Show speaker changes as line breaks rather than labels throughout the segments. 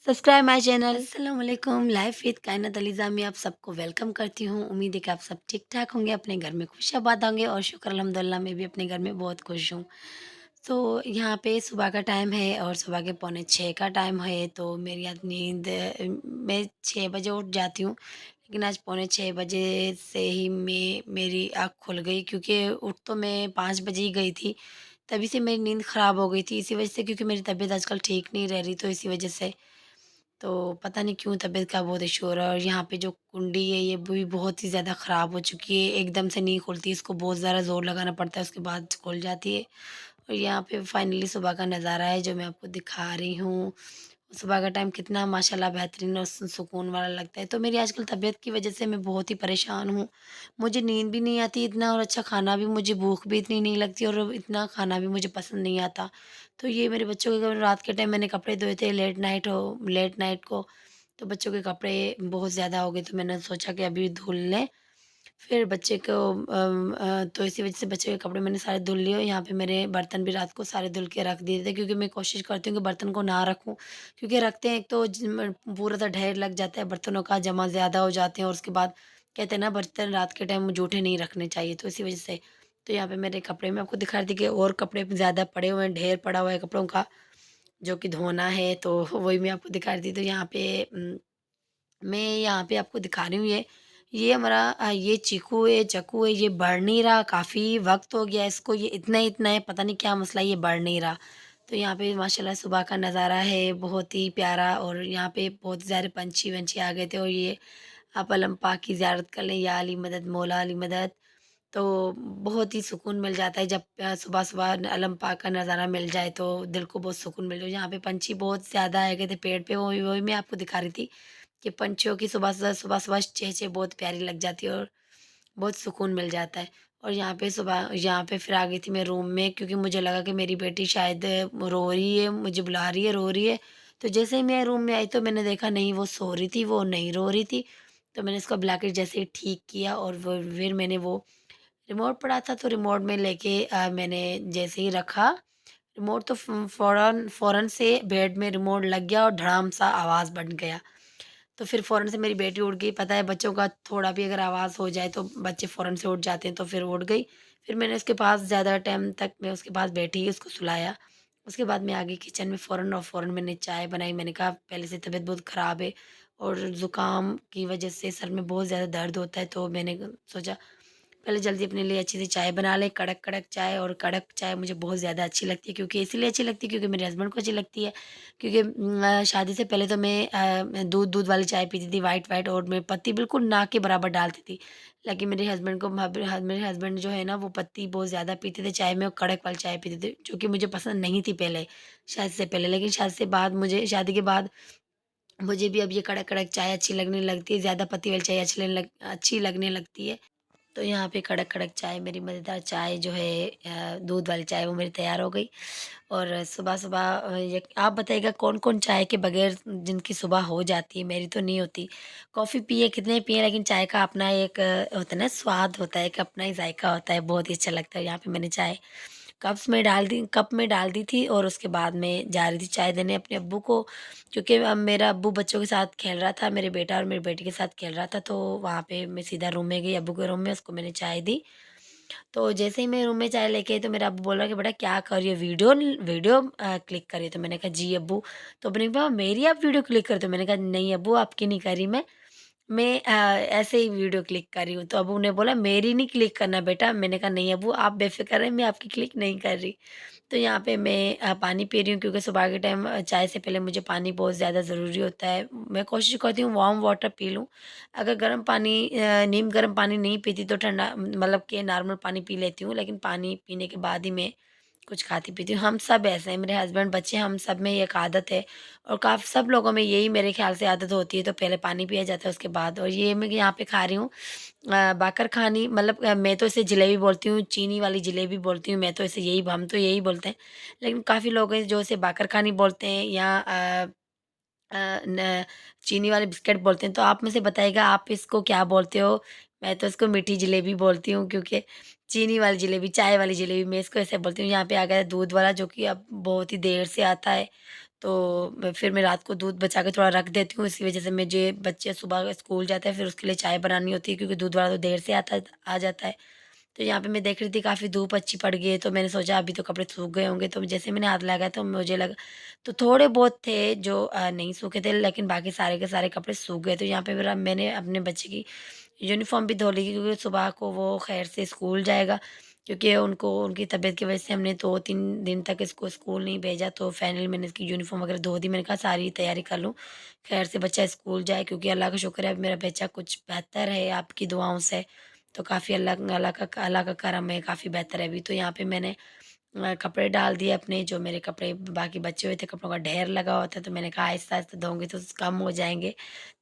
Subscribe my channel. अस्सलाम वालेकुम। Life with कायनात अलीज़ा में आप सबको वेलकम करती हूँ। उम्मीद है कि आप सब ठीक-ठाक होंगे, अपने घर में खुश-आबाद होंगे और शुक्र अल्हम्दुलिल्लाह मैं भी अपने घर में बहुत खुश हूँ। तो यहाँ पे सुबह का टाइम है और सुबह के पौने 6 का टाइम है, तो मेरी आज नींद मैं 6 बजे उठ जाती हूँ, लेकिन आज पौने 6 बजे से ही मेरी आँख खुल गई, क्योंकि उठ तो मैं 5 बजे ही गई थी। तभी से मेरी नींद ख़राब हो गई थी, इसी वजह से, क्योंकि मेरी तबीयत आजकल ठीक नहीं रह रही, तो इसी वजह से। तो पता नहीं क्यों तबीयत का बहुत इशू हो रहा है, और यहाँ पे जो कुंडी है ये भी बहुत ही ज़्यादा ख़राब हो चुकी है, एकदम से नहीं खुलती, इसको बहुत ज़्यादा ज़ोर लगाना पड़ता है, उसके बाद खुल जाती है। और यहाँ पे फाइनली सुबह का नज़ारा है जो मैं आपको दिखा रही हूँ। सुबह का टाइम कितना माशाल्लाह बेहतरीन और सुकून वाला लगता है। तो मेरी आजकल तबीयत की वज़ह से मैं बहुत ही परेशान हूँ। मुझे नींद भी नहीं आती इतना, और अच्छा खाना भी, मुझे भूख भी इतनी नहीं लगती, और इतना खाना भी मुझे पसंद नहीं आता। तो ये मेरे बच्चों के रात के टाइम मैंने कपड़े धोए थे, लेट नाइट को, तो बच्चों के कपड़े बहुत ज़्यादा हो गए, तो मैंने सोचा कि अभी धुल लें। फिर बच्चे को तो इसी वजह से बच्चे के कपड़े मैंने सारे धुल लिए, और यहाँ पे मेरे बर्तन भी रात को सारे धुल के रख दिए थे, क्योंकि मैं कोशिश करती हूँ कि बर्तन को ना रखूँ, क्योंकि रखते हैं एक तो पूरा सा ढेर लग जाता है बर्तनों का, जमा ज़्यादा हो जाते हैं, और उसके बाद कहते हैं ना, बर्तन रात के टाइम जूठे नहीं रखने चाहिए, तो इसी वजह से। तो यहाँ पे मेरे कपड़े मैं आपको दिखा रही थी कि और कपड़े ज़्यादा पड़े हुए हैं, ढेर पड़ा हुआ है कपड़ों का, जो कि धोना है, तो वही मैं आपको दिखा रही थी। तो यहाँ पे मैं यहाँ पे आपको दिखा रही हूँ, ये हमारा ये चीकू है, चक्कू है, ये बढ़ नहीं रहा, काफ़ी वक़्त हो गया इसको, ये इतना ही इतना है, पता नहीं क्या मसला है, ये बढ़ नहीं रहा। तो यहाँ पे माशाल्लाह सुबह का नज़ारा है बहुत ही प्यारा, और यहाँ पे बहुत सारे पंछी-वंछी आ गए थे, और ये आप अलम पाक की ज़ियारत कर लें, या अली मदद मौला अली मदद। तो बहुत ही सुकून मिल जाता है जब सुबह-सुबह अलम पाक का नज़ारा मिल जाए, तो दिल को बहुत सुकून मिल जाए। यहाँ पे पंछी बहुत ज़्यादा आए गए थे पेड़ पे, वही मैं आपको दिखा रही थी कि पंछियों की सुबह-सुबह चहचह बहुत प्यारी लग जाती है, और बहुत सुकून मिल जाता है। और यहाँ पे फिर आ गई थी मैं रूम में, क्योंकि मुझे लगा कि मेरी बेटी शायद रो रही है, मुझे बुला रही है, रो रही है। तो जैसे ही मैं रूम में आई, तो मैंने देखा नहीं, वो सो रही थी, वो नहीं रो रही थी। तो मैंने उसका ब्लैंकेट जैसे ही ठीक किया, और वो फिर मैंने वो रिमोट पड़ा था, तो रिमोट में लेके मैंने जैसे ही रखा, रिमोट तो फ़ौरन फ़ौरन से बेड में रिमोट लग गया, और धड़ाम सा आवाज़ बन गया। तो फिर फ़ौरन से मेरी बेटी उठ गई, पता है बच्चों का थोड़ा भी अगर आवाज़ हो जाए तो बच्चे फ़ौरन से उठ जाते हैं, तो फिर उठ गई। फिर मैंने उसके पास ज़्यादा टाइम तक मैं उसके पास बैठी, उसको सुलाया। उसके बाद मैं आ गई किचन में फ़ौरन, और फ़ौरन मैंने चाय बनाई। मैंने कहा पहले से तबीयत बहुत ख़राब है, और ज़ुकाम की वज़ह से सर में बहुत ज़्यादा दर्द होता है, तो मैंने सोचा पहले जल्दी अपने लिए अच्छी सी चाय बना लें, कड़क-कड़क चाय, और कड़क चाय मुझे बहुत ज़्यादा अच्छी लगती है, क्योंकि इसीलिए अच्छी लगती है क्योंकि मेरे हस्बैंड को अच्छी लगती है। क्योंकि शादी से पहले तो मैं दूध वाली चाय पीती थी, व्हाइट-व्हाइट, और मैं पत्ती बिल्कुल ना के बराबर डालती थी। लेकिन मेरे हस्बैंड जो है ना, वो पत्ती बहुत ज़्यादा पीते थे चाय में, और कड़क वाली चाय पीते थे, जो कि मुझे पसंद नहीं थी पहले, शादी से पहले। लेकिन शादी के बाद मुझे भी अब ये कड़क-कड़क चाय अच्छी लगने लगती है, ज़्यादा पत्ती वाली चाय अच्छी लगने लगती है। तो यहाँ पे कड़क-कड़क चाय, मेरी मज़ेदार चाय जो है दूध वाली चाय, वो मेरी तैयार हो गई। और सुबह-सुबह ये आप बताइएगा कौन-कौन चाय के बगैर जिनकी सुबह हो जाती है, मेरी तो नहीं होती। कॉफ़ी पिए कितने पिए, लेकिन चाय का अपना एक होता है ना स्वाद होता है, एक अपना ही ज़ायक़ा होता है, बहुत ही अच्छा लगता है। यहाँ पे मैंने चाय कप में डाल दी थी, और उसके बाद में जा रही थी चाय देने अपने अब्बू को, क्योंकि मेरा अब्बू बच्चों के साथ खेल रहा था, मेरे बेटा और मेरी बेटी के साथ खेल रहा था, तो वहाँ पे मैं सीधा रूम में गई, अब्बू के रूम में, उसको मैंने चाय दी। तो जैसे ही मैं रूम में चाय लेके आई, तो मेरा अब्बू बोल रहा कि बेटा क्या कर रही हो, वीडियो क्लिक कर रही हो? तो मैंने कहा जी अब्बू। तो अब्बू ने कहा मेरी आप वीडियो क्लिक कर रहे हो? तो मैंने कहा नहीं अब्बू, आपकी नहीं कर रही मैं ऐसे ही वीडियो क्लिक कर रही हूँ। तो अब्बू ने बोला मेरी नहीं क्लिक करना बेटा। मैंने कहा नहीं अब्बू, आप बेफ़िक्र रहें, मैं आपकी क्लिक नहीं कर रही। तो यहाँ पे मैं पानी पी रही हूँ, क्योंकि सुबह के टाइम चाय से पहले मुझे पानी बहुत ज़्यादा ज़रूरी होता है। मैं कोशिश करती हूँ वार्म वाटर पी लूँ। अगर नीम गर्म पानी नहीं पीती, तो ठंडा मतलब कि नॉर्मल पानी पी लेती हूँ, लेकिन पानी पीने के बाद ही मैं कुछ खाती-पीती हूँ। हम सब ऐसे हैं, मेरे हस्बैंड, बच्चे, हम सब में ये एक आदत है, और सब लोगों में यही मेरे ख़्याल से आदत होती है, तो पहले पानी पिया जाता है उसके बाद। और ये मैं यहाँ पे खा रही हूँ बाकर खानी, मतलब मैं तो इसे जलेबी बोलती हूँ, चीनी वाली जलेबी बोलती हूँ, मैं तो इसे यही हम तो यही बोलते हैं। लेकिन काफ़ी लोग हैं जो इसे बाकर खानी बोलते हैं, या न चीनी वाले बिस्किट बोलते हैं। तो आप में से बताइएगा आप इसको क्या बोलते हो? मैं तो इसको मीठी जलेबी बोलती हूँ, क्योंकि चीनी वाली जलेबी, चाय वाली जलेबी मैं इसको ऐसे बोलती हूँ। यहाँ पे आ गया दूध वाला, जो कि अब बहुत ही देर से आता है। तो फिर मैं रात को दूध बचा के थोड़ा रख देती हूँ, इसी वज़ह से मुझे बच्चे सुबह स्कूल जाते हैं, फिर उसके लिए चाय बनानी होती है क्योंकि दूध वाला तो देर से आ जाता है। तो यहाँ पे मैं देख रही थी काफ़ी धूप अच्छी पड़ गई है, तो मैंने सोचा अभी तो कपड़े सूख गए होंगे, तो जैसे मैंने हाथ लगाया तो मुझे लगा तो थोड़े बहुत थे जो नहीं सूखे थे, लेकिन बाकी सारे के सारे कपड़े सूख गए। तो यहाँ पे मेरा मैंने अपने बच्चे की यूनिफ़ॉर्म भी धो ली क्योंकि सुबह को वो खैर से स्कूल जाएगा, क्योंकि उनको उनकी तबीयत की वजह से हमने 2-3 दिन तक इसको स्कूल नहीं भेजा, तो फाइनली मैंने इसकी यूनिफ़ॉर्म वगैरह धो दी। मैंने कहा सारी तैयारी कर लूँ, खैर से बच्चा स्कूल जाए, क्योंकि अल्लाह का शुक्र है मेरा बच्चा कुछ बेहतर है आपकी दुआओं से। तो काफ़ी अल्लाह का करम है, काफ़ी बेहतर है अभी। तो यहाँ पे मैंने कपड़े डाल दिए अपने, जो मेरे कपड़े बाकी बचे हुए थे, कपड़ों का ढेर लगा हुआ था, तो मैंने कहा आहिस्ता-आहिस्ता धोऊँगी तो कम हो जाएँगे।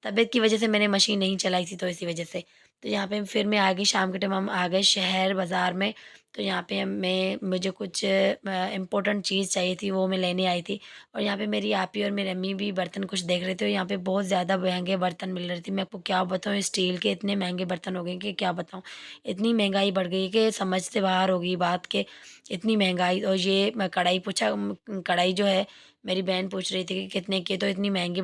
तबीयत की वजह से मैंने मशीन नहीं चलाई थी, तो इसी वजह से। तो यहाँ पे फिर मैं आ गई, शाम के टाइम हम आ गए शहर बाज़ार में, तो यहाँ पे मुझे कुछ इम्पोर्टेंट चीज़ चाहिए थी, वो मैं लेने आई थी। और यहाँ पे मेरी आपी और मेरी अम्मी भी बर्तन कुछ देख रहे थे, और यहाँ पे बहुत ज़्यादा महँगे बर्तन मिल रहे थे। मैं आपको क्या बताऊँ, स्टील के इतने महँगे बर्तन हो गए कि क्या बताऊँ। इतनी महँगाई बढ़ गई कि समझ से बाहर हो गई बात के इतनी महँगाई। और ये मैं कढ़ाई कढ़ाई जो है, मेरी बहन पूछ रही थी कि कितने की है, तो इतनी महँगी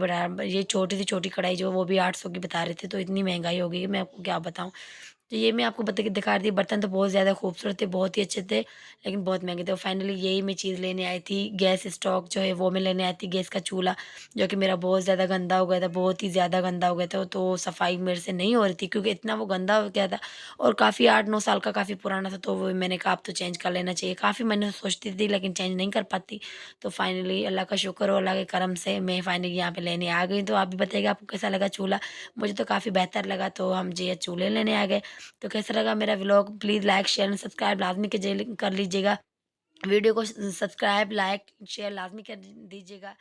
ये छोटी से छोटी कढ़ाई जो वो भी 800 की बता रहे थे, तो इतनी महँगाई हो गई कि मैं आपको क्या बताऊँ। तो ये मैं आपको बता के दिखा रही थी, बर्तन तो बहुत ज़्यादा खूबसूरत थे, बहुत ही अच्छे थे, लेकिन बहुत महँगे थे। और फाइनली यही मैं चीज़ लेने आई थी, गैस स्टोव जो है वो मैं लेने आई थी, गैस का चूल्हा, जो कि मेरा बहुत ज़्यादा गंदा हो गया था, बहुत ही ज़्यादा गंदा हो गया था, तो सफाई मेरे से नहीं हो रही थी क्योंकि इतना वो गंदा हो गया था, और काफ़ी 8-9 साल का काफ़ी पुराना था, तो वो मैंने कहा अब तो चेंज कर लेना चाहिए। काफ़ी मैंने सोचती थी लेकिन चेंज नहीं कर पाती। तो फाइनली अल्लाह का शुक्र हो, अल्लाह के करम से मैं फाइनली यहाँ पे लेने आ गई। तो आप भी बताइएगा आपको कैसा लगा चूल्हा? मुझे तो काफ़ी बेहतर लगा, तो हम जी ये चूल्हे लेने आ गए। तो कैसा लगा मेरा vlog? Please like, share and subscribe लाज़मी कर लीजिएगा। वीडियो को सब्सक्राइब, लाइक, शेयर लाज़मी कर दीजिएगा।